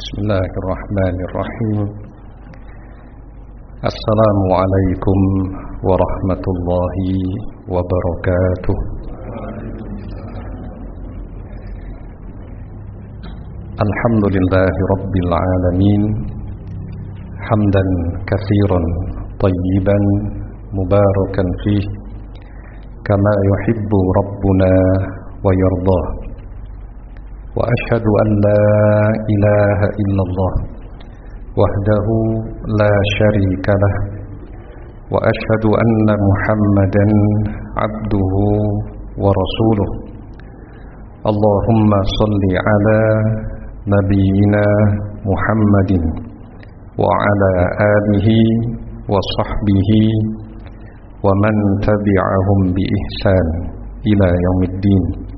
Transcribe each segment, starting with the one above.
Bismillahirrahmanirrahim. Assalamualaikum warahmatullahi wabarakatuh. Alhamdulillahi rabbil alamin. Hamdan katsiran tayyiban mubarakan fih kama yuhibbu rabbuna wa yardah. Wa ashhadu an la ilaha illallah wahdahu la syarika lah wa ashhadu anna Muhammadan abduhu wa rasuluh. Allahumma salli ala nabiyyina Muhammadin wa ala alihi wa sahbihi wa man tabi'ahum bi ihsan ila yaumiddin.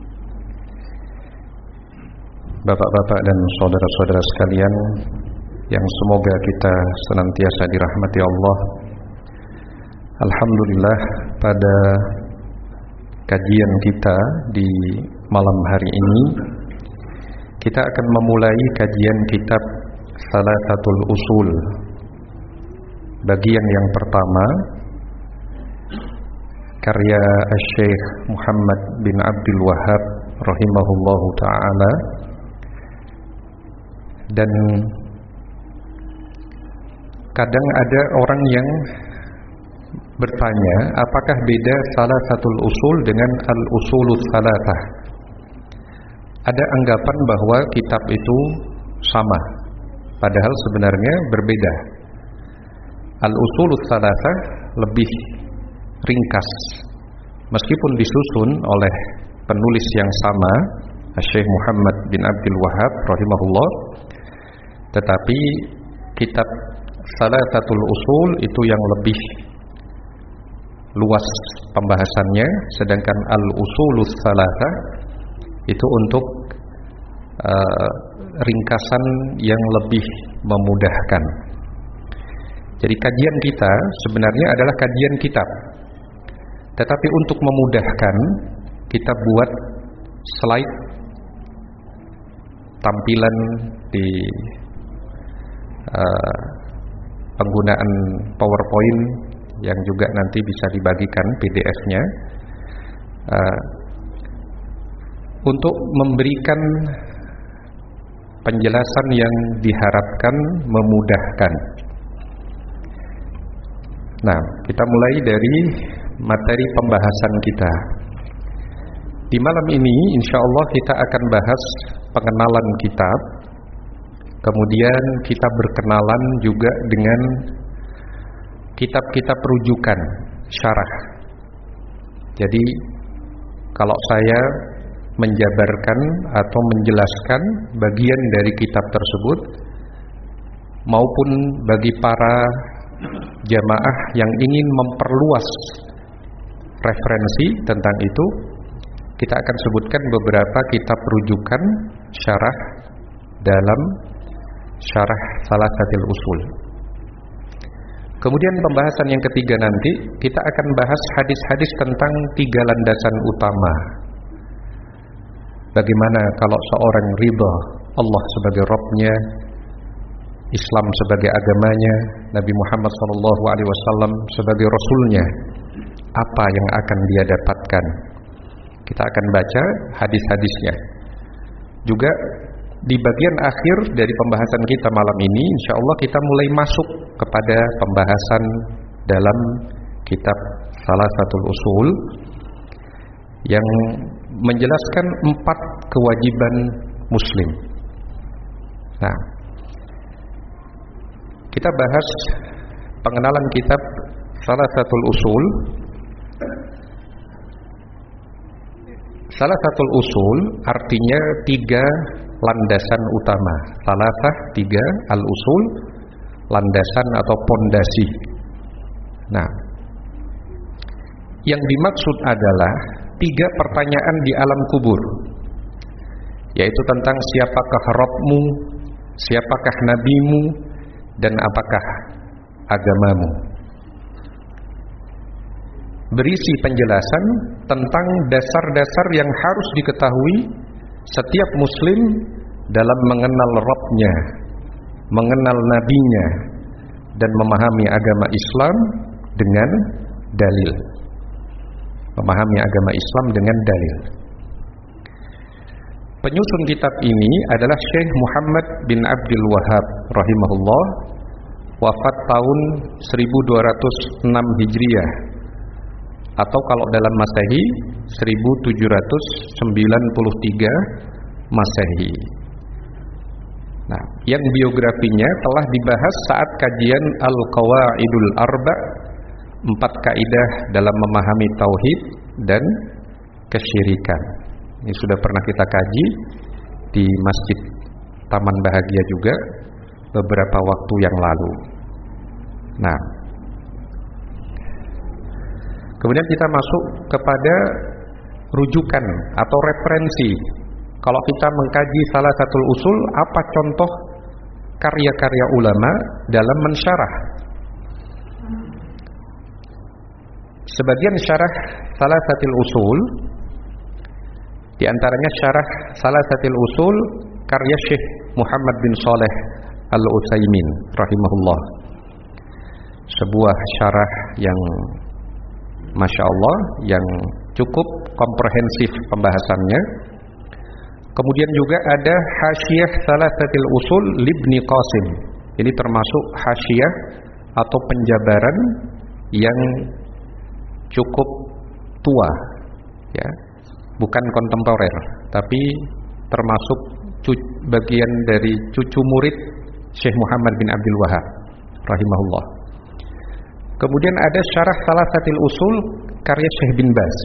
Bapak-bapak dan saudara-saudara sekalian yang semoga kita senantiasa dirahmati Allah. Alhamdulillah, pada kajian kita di malam hari ini kita akan memulai kajian kitab Thalathatul Usul. Bagian yang pertama, karya Syekh Muhammad bin Abdul Wahhab rahimahullahu ta'ala. Dan kadang ada orang yang bertanya, apakah beda Thalathatul Usul dengan Al-Usulus Thalathah? Ada anggapan bahwa kitab itu sama, padahal sebenarnya berbeda. Al-Usulus Thalathah lebih ringkas, meskipun disusun oleh penulis yang sama, Syekh Muhammad bin Abdul Wahhab rahimahullah, tetapi kitab Thalathatul Usul itu yang lebih luas pembahasannya, sedangkan Al-Usulus Thalathah itu untuk ringkasan yang lebih memudahkan. Jadi kajian kita sebenarnya adalah kajian kitab, tetapi untuk memudahkan kita buat slide tampilan di penggunaan PowerPoint yang juga nanti bisa dibagikan PDF-nya, untuk memberikan penjelasan yang diharapkan memudahkan. Nah, kita mulai dari materi pembahasan kita. Di malam ini insyaallah kita akan bahas pengenalan kitab. Kemudian kita berkenalan juga dengan kitab-kitab rujukan, syarah. Jadi kalau saya menjabarkan atau menjelaskan bagian dari kitab tersebut, maupun bagi para jamaah yang ingin memperluas referensi tentang itu, kita akan sebutkan beberapa kitab rujukan syarah dalam syarah Thalathatul Usul. Kemudian pembahasan yang ketiga nanti kita akan bahas hadis-hadis tentang tiga landasan utama. Bagaimana kalau seorang ridha Allah sebagai Rabbnya, Islam sebagai agamanya, Nabi Muhammad SAW sebagai Rasulnya, apa yang akan dia dapatkan? Kita akan baca hadis-hadisnya. Juga di bagian akhir dari pembahasan kita malam ini, insya Allah kita mulai masuk kepada pembahasan dalam kitab Thalathatul Usul yang menjelaskan 4 kewajiban Muslim. Nah, kita bahas pengenalan kitab Thalathatul Usul. Thalathatul Usul artinya 3 landasan utama. Thalathah 3, al-usul landasan atau pondasi. Nah, yang dimaksud adalah 3 pertanyaan di alam kubur, yaitu tentang siapakah Rabbmu, siapakah nabimu, dan apakah agamamu. Berisi penjelasan tentang dasar-dasar yang harus diketahui setiap muslim dalam mengenal Rabbnya, mengenal nabinya dan memahami agama Islam dengan dalil. Memahami agama Islam dengan dalil. Penyusun kitab ini adalah Syekh Muhammad bin Abdul Wahhab rahimahullah, wafat tahun 1206 Hijriah, atau kalau dalam Masehi 1793 Masehi. Nah, yang biografinya telah dibahas saat kajian Al-Qawaidul Arba', 4 kaidah dalam memahami tauhid dan kesyirikan. Ini sudah pernah kita kaji di Masjid Taman Bahagia juga beberapa waktu yang lalu. Nah, kemudian kita masuk kepada rujukan atau referensi. Kalau kita mengkaji salah satu usul, apa contoh karya-karya ulama dalam mensyarah? Sebagian syarah salah satu usul, di antaranya syarah salah satu usul karya Syekh Muhammad bin Shalih Al-Utsaimin rahimahullah. Sebuah syarah yang Masya Allah, yang cukup komprehensif pembahasannya. Kemudian juga ada Hasyiyah Salasatil Usul Libni Qasim. Ini termasuk hasyiyah atau penjabaran yang cukup tua, ya, bukan kontemporer, tapi termasuk bagian dari cucu murid Syekh Muhammad bin Abdul Wahhab rahimahullah. Kemudian ada syarah Salasatil Usul karya Syekh bin Baz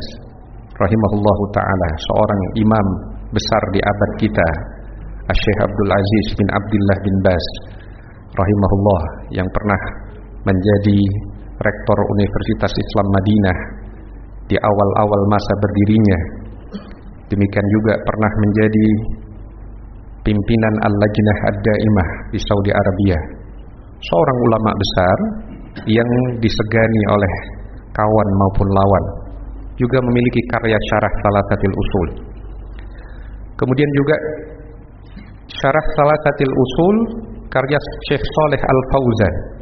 rahimahullahu taala, seorang imam besar di abad kita, Syekh Abdul Aziz bin Abdullah bin Baz rahimahullah, yang pernah menjadi rektor Universitas Islam Madinah di awal-awal masa berdirinya. Demikian juga pernah menjadi pimpinan Al-Lajnah Ad-Daimah di Saudi Arabia. Seorang ulama besar yang disegani oleh kawan maupun lawan. Juga memiliki karya syarah Salasatil Usul. Kemudian juga syarah Salasatil Usul karya Syekh Shalih Al-Fauzan.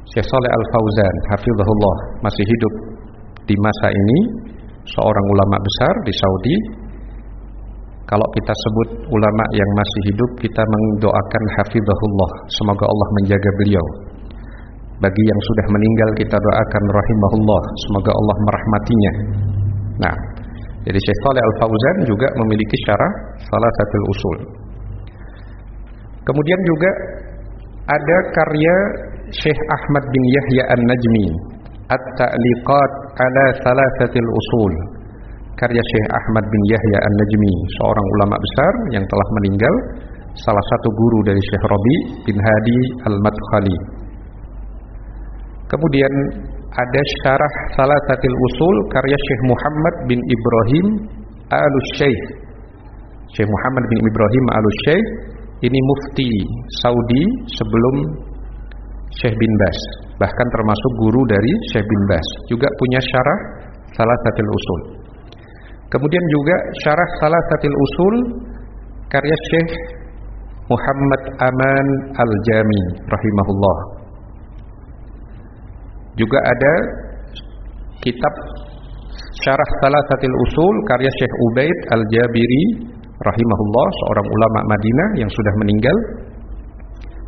Syekh Shalih Al-Fauzan hafizahullah masih hidup di masa ini, seorang ulama besar di Saudi. Kalau kita sebut ulama yang masih hidup, kita mendoakan hafizahullah, semoga Allah menjaga beliau. Bagi yang sudah meninggal, kita doakan rahimahullah, semoga Allah merahmatinya. Nah, jadi Syekh Shalih Al-Fauzan juga memiliki syarah Salasatil Usul. Kemudian juga ada karya Syekh Ahmad bin Yahya An-Najmi, At-Ta'liqat ala Salasatil Usul, karya Syekh Ahmad bin Yahya An-Najmi, seorang ulama besar yang telah meninggal, salah satu guru dari Syekh Rabi bin Hadi Al-Madkhali. Kemudian ada syarah Salasatil Usul karya Syekh Muhammad bin Ibrahim Al-Syekh. Syekh Muhammad bin Ibrahim Al-Syekh ini mufti Saudi sebelum Syekh bin Baz, bahkan termasuk guru dari Syekh bin Baz, juga punya syarah Salasatil Usul. Kemudian juga syarah Salasatil Usul karya Syekh Muhammad Aman Al-Jami rahimahullah. Juga ada kitab syarah Salasatil Usul karya Syekh Ubaid Al-Jabiri rahimahullah, seorang ulama Madinah yang sudah meninggal,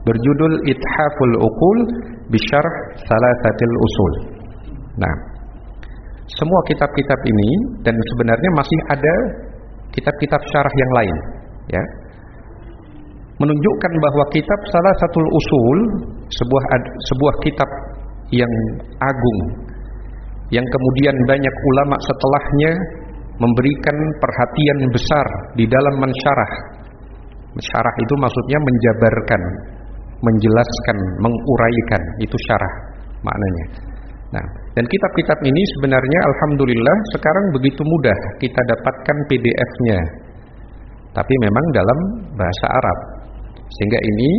berjudul Ithaful Uqul bisyarh Salasatil Usul. Nah, semua kitab-kitab ini, dan sebenarnya masih ada kitab-kitab syarah yang lain, ya, menunjukkan bahwa kitab Salasatul Usul sebuah kitab yang agung, yang kemudian banyak ulama setelahnya memberikan perhatian besar di dalam mensyarah. Syarah itu maksudnya menjabarkan, menjelaskan, menguraikan, itu syarah maknanya. Nah, dan kitab-kitab ini sebenarnya alhamdulillah sekarang begitu mudah kita dapatkan PDF-nya, tapi memang dalam bahasa Arab, sehingga ini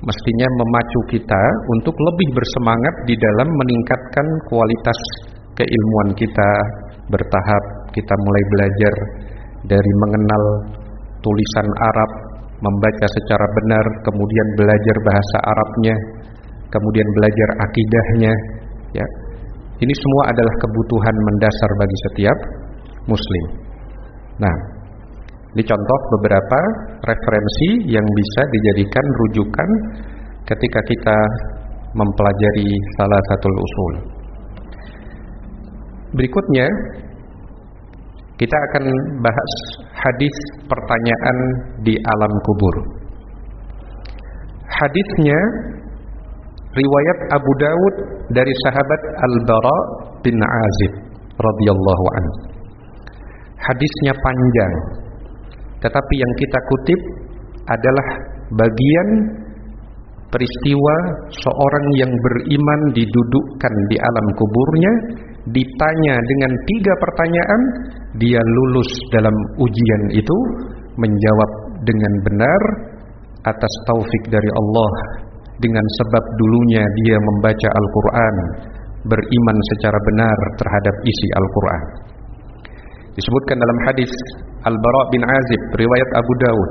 mestinya memacu kita untuk lebih bersemangat di dalam meningkatkan kualitas keilmuan kita. Bertahap kita mulai belajar dari mengenal tulisan Arab, membaca secara benar, kemudian belajar bahasa Arabnya, kemudian belajar akidahnya, ya. Ini semua adalah kebutuhan mendasar bagi setiap muslim. Nah, ini contoh beberapa referensi yang bisa dijadikan rujukan ketika kita mempelajari salah satu usul. Berikutnya kita akan bahas hadis pertanyaan di alam kubur. Hadisnya riwayat Abu Dawud dari sahabat Al-Bara bin Azib radhiyallahu anhu. Hadisnya panjang, tetapi yang kita kutip adalah bagian peristiwa seorang yang beriman didudukkan di alam kuburnya, ditanya dengan 3 pertanyaan, dia lulus dalam ujian itu, menjawab dengan benar atas taufik dari Allah, dengan sebab dulunya dia membaca Al-Quran, beriman secara benar terhadap isi Al-Quran. Disebutkan dalam hadis Al-Bara bin Azib riwayat Abu Dawud,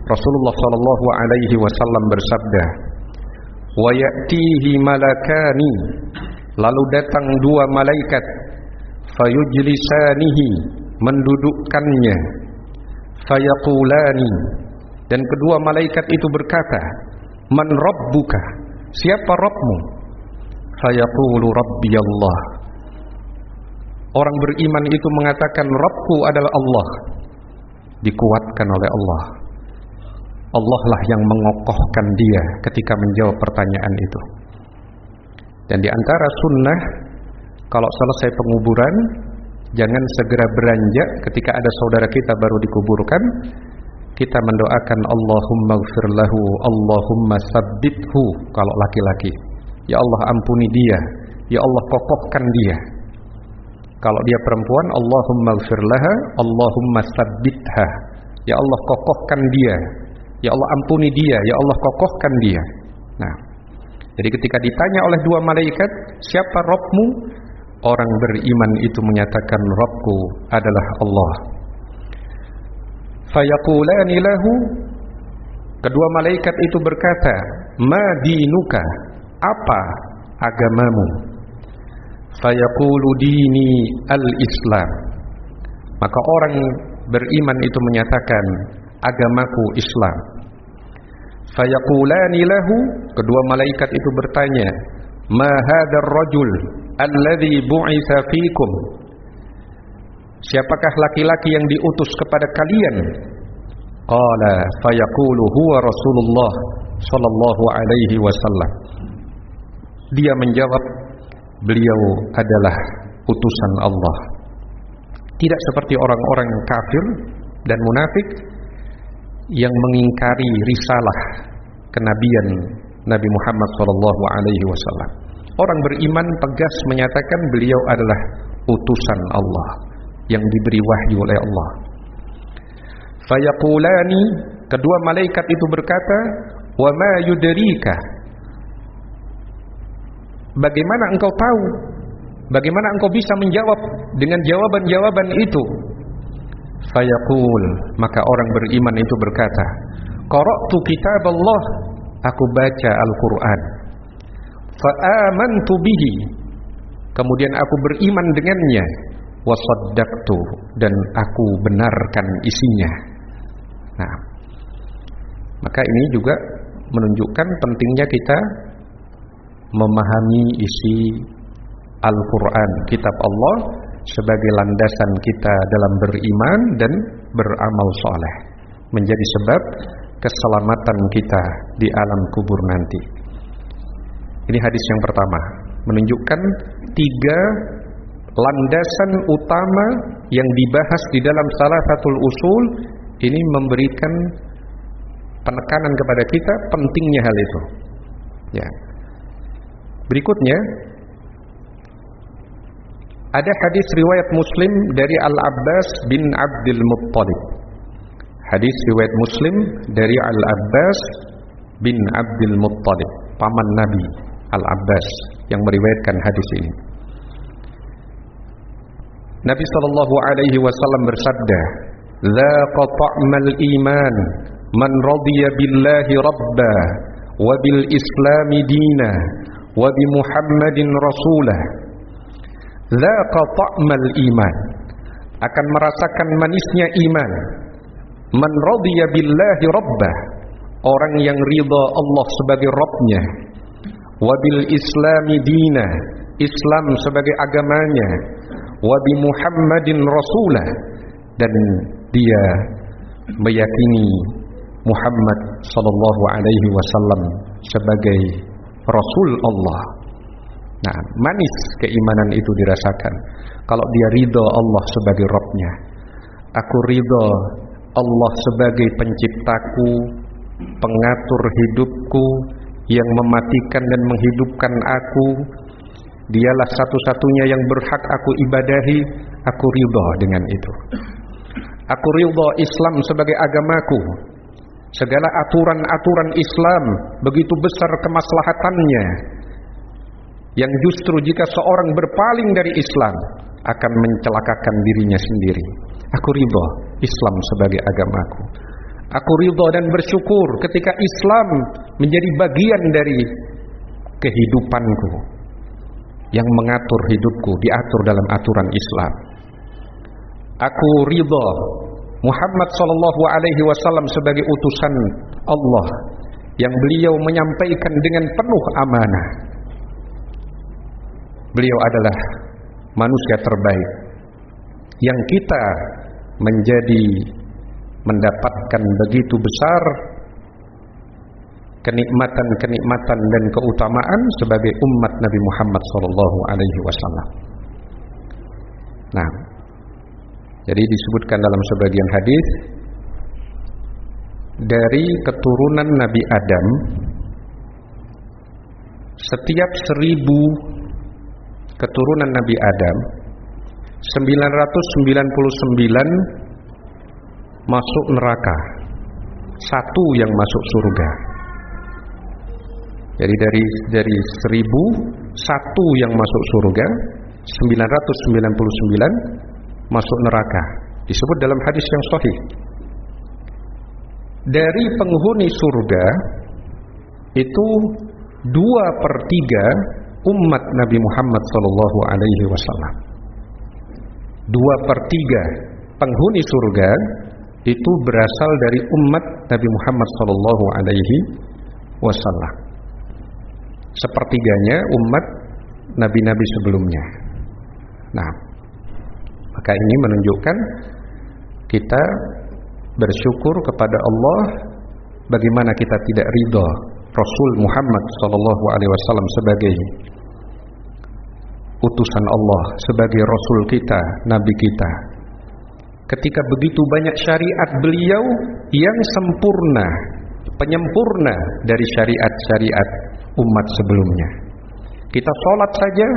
Rasulullah sallallahu alaihi wasallam bersabda, "Wa ya'tihi malakani," lalu datang 2 malaikat, "fayujlisanihi," mendudukkannya, "fayaqulani," dan kedua malaikat itu berkata, "Man rabbuka?" Siapa Rabbmu? "Fayaqulu rabbi Allah." Orang beriman itu mengatakan, "Rabbku adalah Allah." Dikuatkan oleh Allah. Allah lah yang mengokohkan dia ketika menjawab pertanyaan itu. Dan di antara sunnah, kalau selesai penguburan, jangan segera beranjak ketika ada saudara kita baru dikuburkan. Kita mendoakan Allahumma gfir lahu, Allahumma sabbithu kalau laki-laki. Ya Allah ampuni dia, ya Allah kokohkan dia. Kalau dia perempuan, Allahumma gfir laha, Allahumma sabbitha. Ya Allah kokohkan dia, ya Allah ampuni dia, ya Allah kokohkan dia. Nah, jadi ketika ditanya oleh 2 malaikat, siapa Rabbmu? Orang beriman itu menyatakan, Rabbku adalah Allah. Fayaqulani lahu, kedua malaikat itu berkata, ma dinuka, apa agamamu? Fayaqulu dini al-Islam. Maka orang beriman itu menyatakan, agamaku Islam. Fayaqulani lahu, kedua malaikat itu bertanya, ma hadzal rajul alladhi bu'itsa fikum? Siapakah laki-laki yang diutus kepada kalian? Qala fayaqulu huwa Rasulullah sallallahu alaihi wasallam. Dia menjawab, beliau adalah utusan Allah. Tidak seperti orang-orang kafir dan munafik yang mengingkari risalah kenabian Nabi Muhammad sallallahu alaihi wasallam. Orang beriman tegas menyatakan beliau adalah utusan Allah yang diberi wahyu oleh Allah. Fayaqulani, kedua malaikat itu berkata, wa ma yudrika? Bagaimana engkau tahu? Bagaimana engkau bisa menjawab dengan jawaban-jawaban itu? Fayaqul, maka orang beriman itu berkata, qara'tu kitab Allah, aku baca Al-Quran. Fa amantu bihi, kemudian aku beriman dengannya. Wa saddaqtu, dan aku benarkan isinya. Nah, maka ini juga menunjukkan pentingnya kita memahami isi Al-Quran, kitab Allah, sebagai landasan kita dalam beriman dan beramal soleh, menjadi sebab keselamatan kita di alam kubur nanti. Ini hadis yang pertama, menunjukkan 3 landasan utama yang dibahas di dalam salah satu usul. Ini memberikan penekanan kepada kita pentingnya hal itu. Ya. Berikutnya ada hadis riwayat Muslim dari Al-Abbas bin Abdul Muttalib. Hadis riwayat Muslim dari Al-Abbas bin Abdul Muttalib, paman Nabi Al-Abbas yang meriwayatkan hadis ini. Nabi sallallahu alaihi wasallam bersabda, "Dzaqa ta'mal iman man radiya billahi rabba wa bil islami dina wa bi Muhammadin rasulah dzaqa ta'mal iman, akan merasakan manisnya iman. Man radiya billahi rabbah, orang yang ridha Allah sebagai Rabbnya, wa bil islami dina, Islam sebagai agamanya, wa bi Muhammadin rasulah, dan dia meyakini Muhammad sallallahu alaihi wasallam sebagai Rasul Allah. Nah, manis keimanan itu dirasakan kalau dia ridha Allah sebagai Rabbnya. Aku ridha Allah sebagai penciptaku, pengatur hidupku, yang mematikan dan menghidupkan aku. Dialah satu-satunya yang berhak aku ibadahi. Aku ridha dengan itu. Aku ridha Islam sebagai agamaku. Segala aturan-aturan Islam begitu besar kemaslahatannya, yang justru jika seorang berpaling dari Islam akan mencelakakan dirinya sendiri. Aku ridha Islam sebagai agamaku. Aku ridha dan bersyukur ketika Islam menjadi bagian dari kehidupanku, yang mengatur hidupku diatur dalam aturan Islam. Aku ridha Muhammad sallallahu alaihi wasallam sebagai utusan Allah, yang beliau menyampaikan dengan penuh amanah. Beliau adalah manusia terbaik yang kita mendapatkan begitu besar kenikmatan-kenikmatan dan keutamaan sebagai umat Nabi Muhammad sallallahu alaihi wasallam. Nah, jadi disebutkan dalam sebagian hadis, dari keturunan Nabi Adam setiap 1000 keturunan Nabi Adam 999 masuk neraka, 1 yang masuk surga. Jadi dari 1000, 1 yang masuk surga, 999 masuk neraka. Disebut dalam hadis yang sahih. Dari penghuni surga itu 2/3 umat Nabi Muhammad sallallahu alaihi wasallam. 2/3 penghuni surga itu berasal dari umat Nabi Muhammad sallallahu alaihi wasallam. Sepertiganya umat nabi-nabi sebelumnya. Nah, maka ini menunjukkan kita bersyukur kepada Allah bagaimana kita tidak ridha Rasul Muhammad sallallahu alaihi wasallam sebagai utusan Allah, sebagai Rasul kita, Nabi kita, ketika begitu banyak syariat beliau yang sempurna, penyempurna dari syariat-syariat umat sebelumnya. Kita sholat saja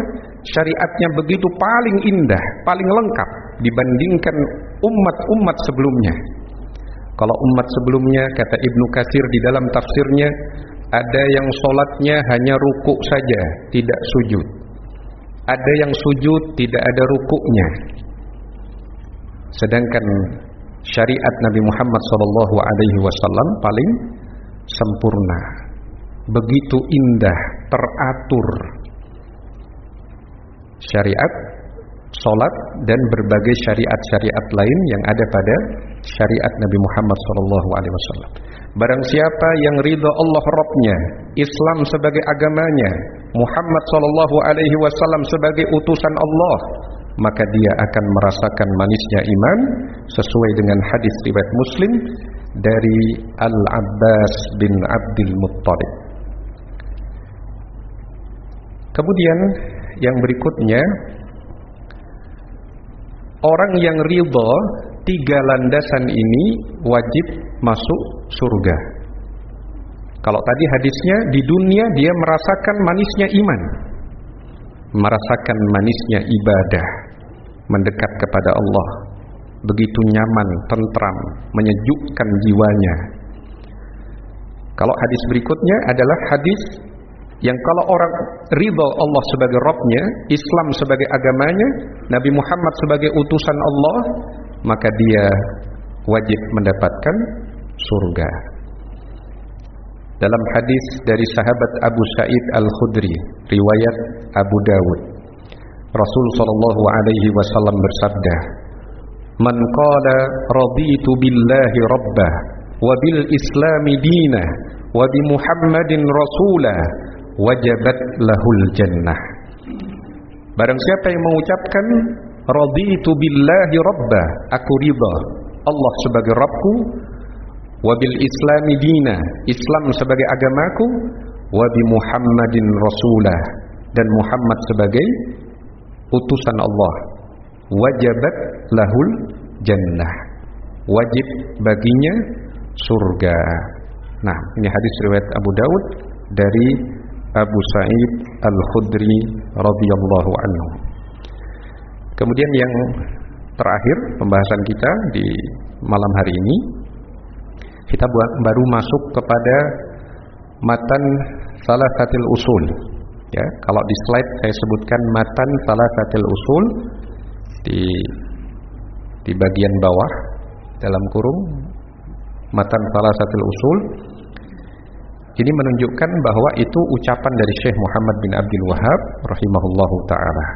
syariatnya begitu paling indah, paling lengkap dibandingkan umat-umat sebelumnya. Kalau umat sebelumnya, kata Ibnu Katsir di dalam tafsirnya, ada yang sholatnya hanya rukuk saja, tidak sujud. Ada yang sujud tidak ada rukuknya. Sedangkan syariat Nabi Muhammad SAW paling sempurna, begitu indah, teratur. Syariat, sholat, dan berbagai syariat-syariat lain yang ada pada syariat Nabi Muhammad SAW. Barang siapa yang ridha Allah Rabbnya, Islam sebagai agamanya, Muhammad SAW sebagai utusan Allah, maka dia akan merasakan manisnya iman sesuai dengan hadis riwayat Muslim dari Al-Abbas bin Abdul Muttalib. Kemudian yang berikutnya, orang yang ridha 3 landasan ini wajib masuk surga. Kalau tadi hadisnya di dunia dia merasakan manisnya iman, merasakan manisnya ibadah, mendekat kepada Allah, begitu nyaman, tentram, menyejukkan jiwanya. Kalau hadis berikutnya adalah hadis yang kalau orang ridha Allah sebagai Rabbnya, Islam sebagai agamanya, Nabi Muhammad sebagai utusan Allah, maka dia wajib mendapatkan surga. Dalam hadis dari sahabat Abu Sa'id Al-Khudri, riwayat Abu Dawud, Rasul sallallahu alaihi wasallam bersabda, "Man qala raditu billahi rabbah wa bil islami dinah wa bi Muhammadin rasulah wajabat lahul jannah." Barang siapa yang mengucapkan raditu billahi rabbah, aku ridha Allah sebagai Rabbku, wabil islami dina, Islam sebagai agamaku, wabi Muhammadin rasulah, dan Muhammad sebagai utusan Allah, wajabat lahul jannah, wajib baginya surga. Nah, ini hadis riwayat Abu Dawud dari Abu Sa'id Al-Khudri radhiyallahu anhu. Kemudian yang terakhir pembahasan kita di malam hari ini, kita baru masuk kepada matan Thalathatil Usul. Ya, kalau di slide saya sebutkan matan Thalathatil Usul di bagian bawah dalam kurung matan Thalathatil Usul. Ini menunjukkan bahwa itu ucapan dari Syekh Muhammad bin Abdul Wahhab rahimahullahu taala.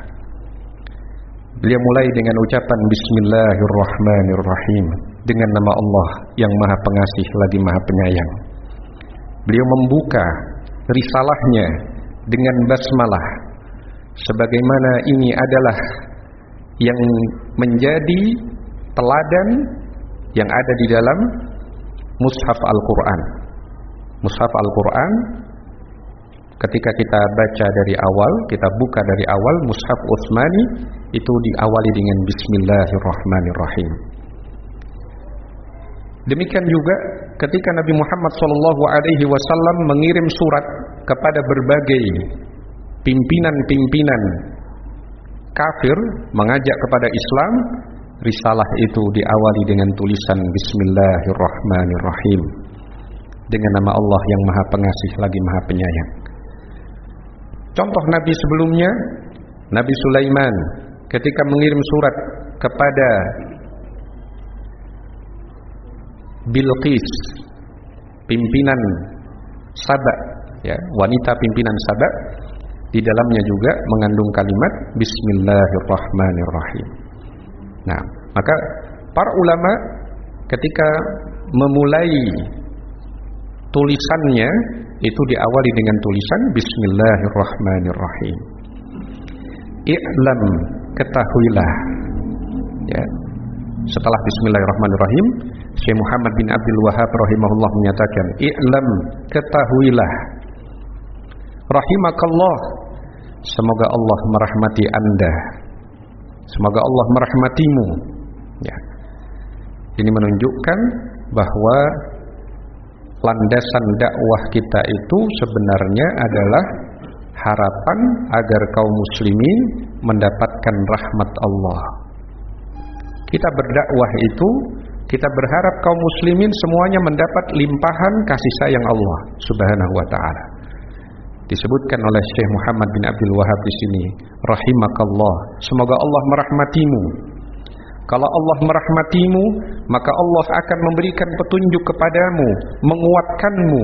Beliau mulai dengan ucapan Bismillahirrahmanirrahim, dengan nama Allah yang Maha Pengasih lagi Maha Penyayang. Beliau membuka risalahnya dengan basmalah, sebagaimana ini adalah yang menjadi teladan yang ada di dalam Mushaf Al-Quran. Mushaf Al-Quran, ketika kita baca dari awal, kita buka dari awal, Mushaf Utsmani itu diawali dengan Bismillahirrahmanirrahim. Demikian juga ketika Nabi Muhammad SAW mengirim surat kepada berbagai pimpinan-pimpinan kafir mengajak kepada Islam, risalah itu diawali dengan tulisan Bismillahirrahmanirrahim, dengan nama Allah yang Maha Pengasih lagi Maha Penyayang. Contoh Nabi sebelumnya, Nabi Sulaiman ketika mengirim surat kepada Bilqis, pimpinan Saba, ya, wanita pimpinan Saba, di dalamnya juga mengandung kalimat Bismillahirrahmanirrahim. Nah, maka para ulama ketika memulai tulisannya itu diawali dengan tulisan Bismillahirrahmanirrahim. I'lam, ketahuilah, ya. Setelah Bismillahirrahmanirrahim, Syekh Muhammad bin Abdul Wahhab rahimahullah menyatakan, I'lam, ketahuilah, rahimakallah, semoga Allah merahmati Anda, semoga Allah merahmatimu. Ya. Ini menunjukkan bahwa landasan dakwah kita itu sebenarnya adalah harapan agar kaum muslimin mendapatkan rahmat Allah. Kita berdakwah itu, kita berharap kaum muslimin semuanya mendapat limpahan kasih sayang Allah Subhanahu wa taala. Disebutkan oleh Syekh Muhammad bin Abdul Wahhab di sini, rahimakallah, semoga Allah merahmatimu. Kalau Allah merahmatimu, maka Allah akan memberikan petunjuk kepadamu, menguatkanmu,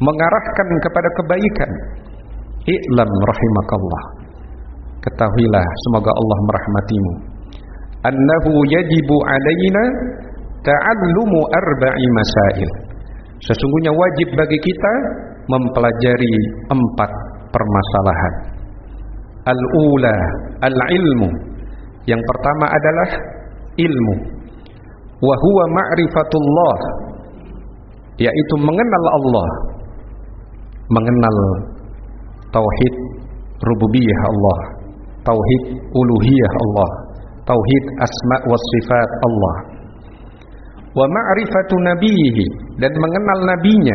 mengarahkan kepada kebaikan. I'lam rahimakallah, ketahuilah semoga Allah merahmatimu, annahu yajibu alaina ta'allumu arba'i masail, sesungguhnya wajib bagi kita mempelajari 4 permasalahan. Al-ula al-ilmu, yang pertama adalah ilmu, wa huwa ma'rifatullah, yaitu mengenal Allah, mengenal tauhid rububiyah Allah, tauhid uluhiyah Allah, tauhid asma wa sifat Allah. Wa ma'rifatu nabiyhi, dan mengenal nabinya,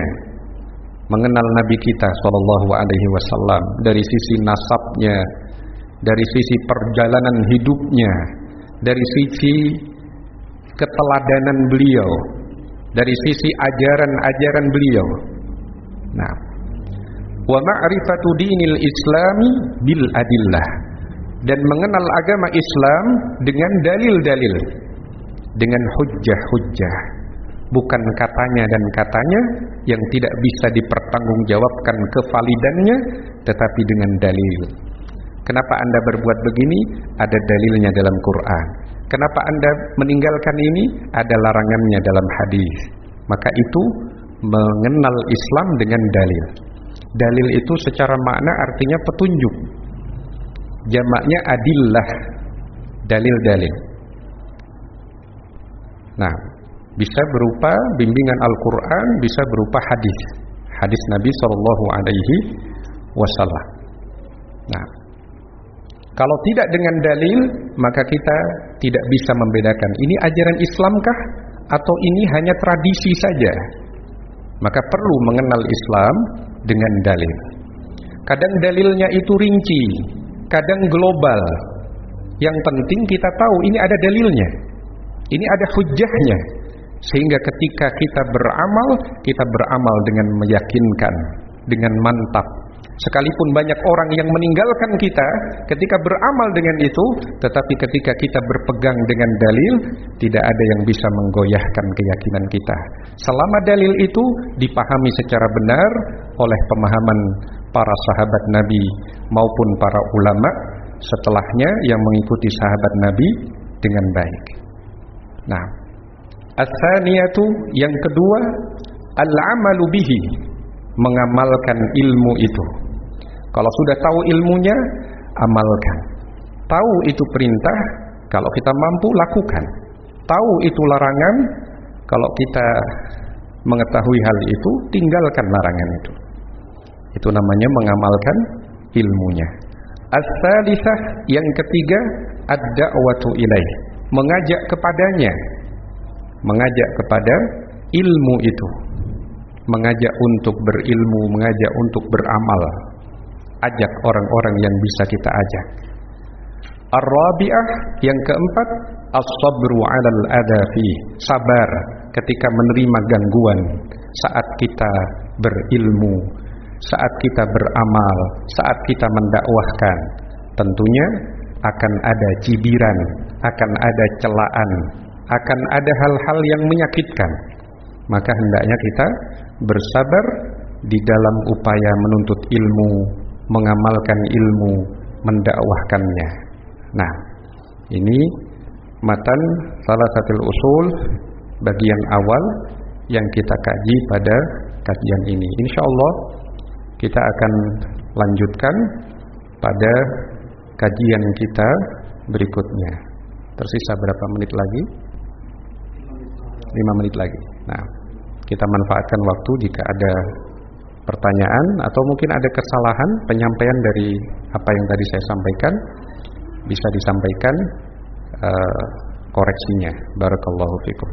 mengenal nabi kita sallallahu alaihi wasallam dari sisi nasabnya, dari sisi perjalanan hidupnya, dari sisi keteladanan beliau, dari sisi ajaran-ajaran beliau. Nah, wa ma'rifatu dinil islami bil adillah, dan mengenal agama Islam dengan dalil-dalil, dengan hujjah-hujjah. bukan katanya dan katanya yang tidak bisa dipertanggungjawabkan kevalidannya, tetapi dengan dalil. Kenapa Anda berbuat begini? Ada dalilnya dalam Quran. Kenapa Anda meninggalkan ini? Ada larangannya dalam hadis. Maka itu mengenal Islam dengan dalil. Dalil itu secara makna artinya petunjuk. Jamaknya adillah, dalil-dalil. Nah, bisa berupa bimbingan Al-Quran, bisa berupa hadis, hadis Nabi SAW. Nah, kalau tidak dengan dalil, maka kita tidak bisa membedakan ini ajaran Islamkah atau ini hanya tradisi saja. Maka perlu mengenal Islam dengan dalil. Kadang dalilnya itu rinci, kadang global. Yang penting kita tahu ini ada dalilnya, ini ada hujjahnya. Sehingga ketika kita beramal dengan meyakinkan, dengan mantap. Sekalipun banyak orang yang meninggalkan kita ketika beramal dengan itu, tetapi ketika kita berpegang dengan dalil, tidak ada yang bisa menggoyahkan keyakinan kita. Selama dalil itu dipahami secara benar oleh pemahaman para sahabat Nabi maupun para ulama setelahnya yang mengikuti sahabat Nabi dengan baik. Nah, as-saniyatu, yang kedua, al-amalu bihi, mengamalkan ilmu itu. Kalau sudah tahu ilmunya, amalkan. Tahu itu perintah, kalau kita mampu lakukan. Tahu itu larangan, kalau kita mengetahui hal itu, tinggalkan larangan itu. Itu namanya mengamalkan ilmunya. As-salisah, yang ketiga, ad-da'watu ilaih, mengajak kepadanya, mengajak kepada ilmu itu, mengajak untuk berilmu, mengajak untuk beramal. Ajak orang-orang yang bisa kita ajak. Ar-rabi'ah, yang keempat, as-sabru 'alal adafi, sabar ketika menerima gangguan saat kita berilmu, saat kita beramal, saat kita mendakwahkan. Tentunya akan ada cibiran, akan ada celaan, akan ada hal-hal yang menyakitkan. Maka hendaknya kita bersabar di dalam upaya menuntut ilmu, mengamalkan ilmu, mendakwahkannya. Nah, ini matan salah satu usul bagian awal yang kita kaji pada kajian ini. Insyaallah kita akan lanjutkan pada kajian kita berikutnya. Tersisa berapa menit lagi? 5 menit lagi. Nah, kita manfaatkan waktu jika ada pertanyaan atau mungkin ada kesalahan penyampaian dari apa yang tadi saya sampaikan, bisa disampaikan koreksinya. Barakallahu fikum.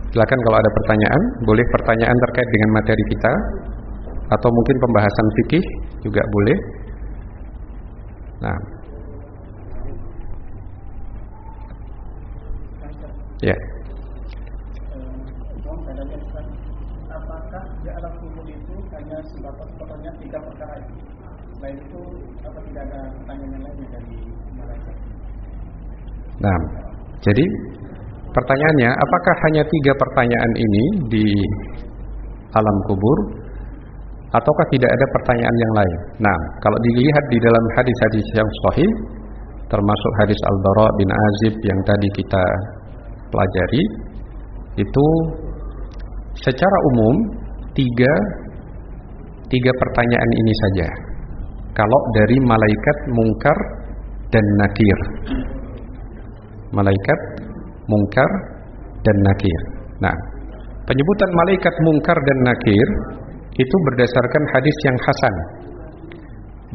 Silakan kalau ada pertanyaan, boleh pertanyaan terkait dengan materi kita atau mungkin pembahasan fikih juga boleh. Nah, ya. Apakah di alam kubur itu hanya sebatas pertanyaan 3 perkara itu? Selain itu, apa tidak ada pertanyaan yang lainnya dari malaikat? Nah, jadi pertanyaannya, apakah hanya 3 pertanyaan ini di alam kubur, ataukah tidak ada pertanyaan yang lain? Nah, kalau dilihat di dalam hadis-hadis yang sahih, termasuk hadis Al-Bara bin Azib yang tadi kita pelajari, itu secara umum tiga pertanyaan ini saja. Kalau dari malaikat Munkar dan Nakir, malaikat Munkar dan Nakir. Nah, penyebutan malaikat Munkar dan Nakir itu berdasarkan hadis yang hasan.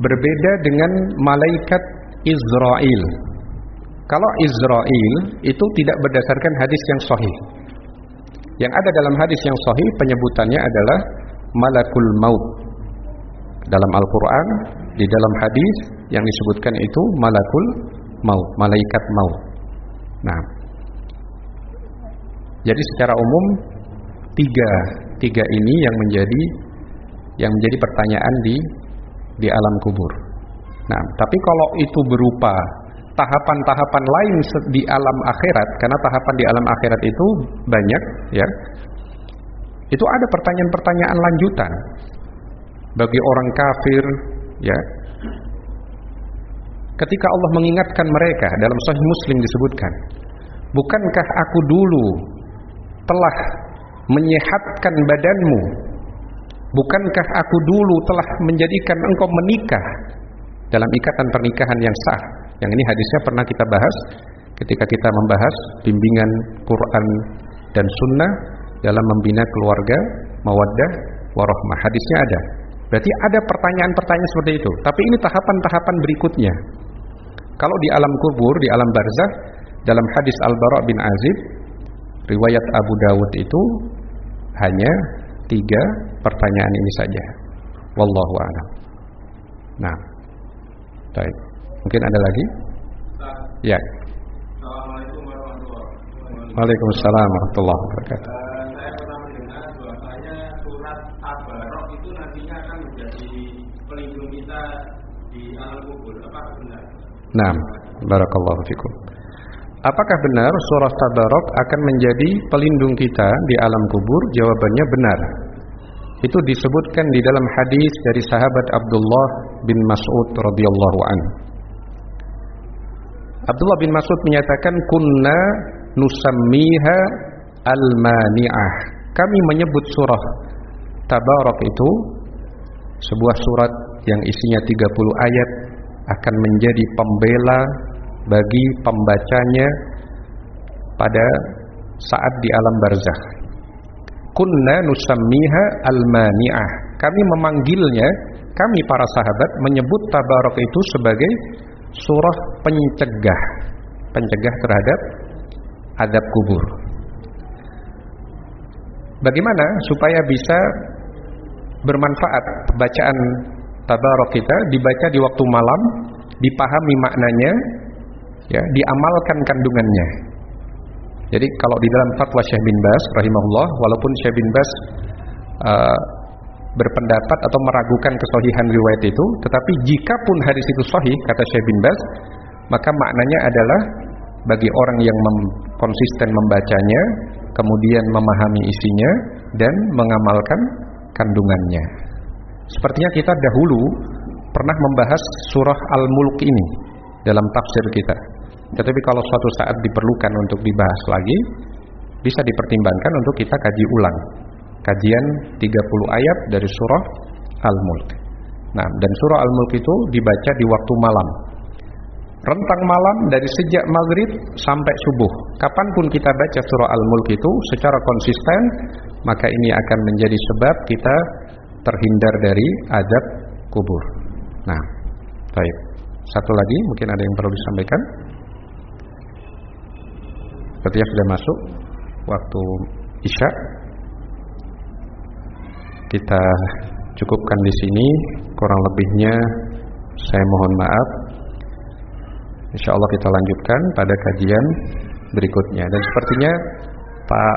Berbeda dengan malaikat Israel. Kalau Israel itu tidak berdasarkan hadis yang sahih. Yang ada dalam hadis yang sahih penyebutannya adalah Malakul Maut. Dalam Al-Quran, di dalam hadis yang disebutkan itu Malakul Maut, malaikat maut. Nah, jadi secara umum tiga ini yang menjadi pertanyaan di alam kubur. Nah, tapi kalau itu berupa tahapan-tahapan lain di alam akhirat, karena tahapan di alam akhirat itu banyak, ya. Itu ada pertanyaan-pertanyaan lanjutan bagi orang kafir, ya. Ketika Allah mengingatkan mereka, dalam Sahih Muslim disebutkan, bukankah aku dulu telah menyehatkan badanmu? Bukankah aku dulu telah menjadikan engkau menikah dalam ikatan pernikahan yang sah? Yang ini hadisnya pernah kita bahas ketika kita membahas bimbingan Quran dan Sunnah dalam membina keluarga, mawaddah, warahmah. Hadisnya ada. Berarti ada pertanyaan-pertanyaan seperti itu. Tapi ini tahapan-tahapan berikutnya. Kalau di alam kubur, di alam barzakh, dalam hadis Al-Bara' bin Azib, riwayat Abu Dawud itu hanya 3 pertanyaan ini saja. Wallahu a'lam. Nah, baik. Mungkin ada lagi? Ya. Assalamualaikum warahmatullahi wabarakatuh. Waalaikumsalam warahmatullahi wabarakatuh. Saya pernah mendengar bahwasanya surat Tabarok itu nantinya akan menjadi pelindung kita di alam kubur. Apakah benar? Nah, barakallahu fikum. Apakah benar surah Tabarok akan menjadi pelindung kita di alam kubur? Jawabannya benar. Itu disebutkan di dalam hadis dari sahabat Abdullah bin Mas'ud radhiyallahu anhu. Abdullah bin Mas'ud menyatakan, kunna nusammiha al-mani'ah. Kami menyebut surah Tabarok itu sebuah surat yang isinya 30 ayat akan menjadi pembela bagi pembacanya pada saat di alam barzakh. Kunna nusammiha al-mani'ah. Kami memanggilnya, kami para sahabat menyebut Tabarok itu sebagai surah pencegah terhadap azab kubur. Bagaimana supaya bisa bermanfaat bacaan Tabarok kita, dibaca di waktu malam, dipahami maknanya, ya, diamalkan kandungannya. Jadi kalau di dalam fatwa Syekh bin Baz rahimahullah, walaupun Syekh bin Baz berpendapat atau meragukan kesahihan riwayat itu, tetapi jikapun hadis itu sahih, kata Syekh bin Baz, maka maknanya adalah bagi orang yang konsisten membacanya, kemudian memahami isinya dan mengamalkan kandungannya. Sepertinya kita dahulu pernah membahas surah Al-Mulk ini dalam tafsir kita. Tetapi kalau suatu saat diperlukan untuk dibahas lagi, bisa dipertimbangkan untuk kita kaji ulang kajian 30 ayat dari surah Al-Mulk. Nah, dan surah Al-Mulk itu dibaca di waktu malam, rentang malam dari sejak maghrib sampai subuh. Kapanpun kita baca surah Al-Mulk itu secara konsisten, maka ini akan menjadi sebab kita terhindar dari azab kubur. Nah, baik. Satu lagi mungkin ada yang perlu disampaikan. Sepertinya sudah masuk waktu Isya. Kita cukupkan di sini, kurang lebihnya saya mohon maaf. Insyaallah kita lanjutkan pada kajian berikutnya. Dan sepertinya Pak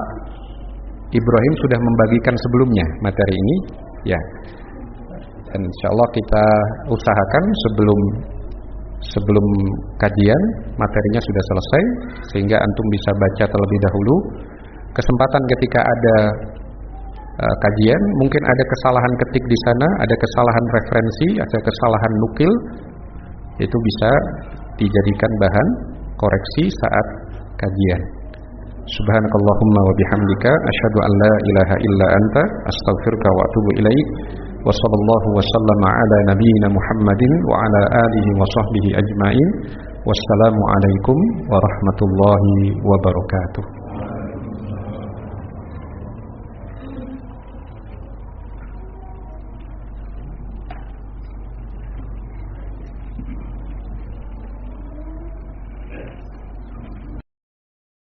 Ibrahim sudah membagikan sebelumnya materi ini, ya. Dan insyaallah kita usahakan sebelum kajian materinya sudah selesai, sehingga antum bisa baca terlebih dahulu. Kesempatan ketika ada kajian, mungkin ada kesalahan ketik di sana, ada kesalahan referensi, ada kesalahan nukil, itu bisa dijadikan bahan koreksi saat kajian. Subhanakallahumma wa bihamdika asyhadu an la ilaha illa anta astaghfiruka wa atubu ilaik. Wa sallallahu wa sallama ala nabiyyina Muhammadin wa ala alihi wa sahbihi ajmain. Wassalamu alaikum warahmatullahi wabarakatuh.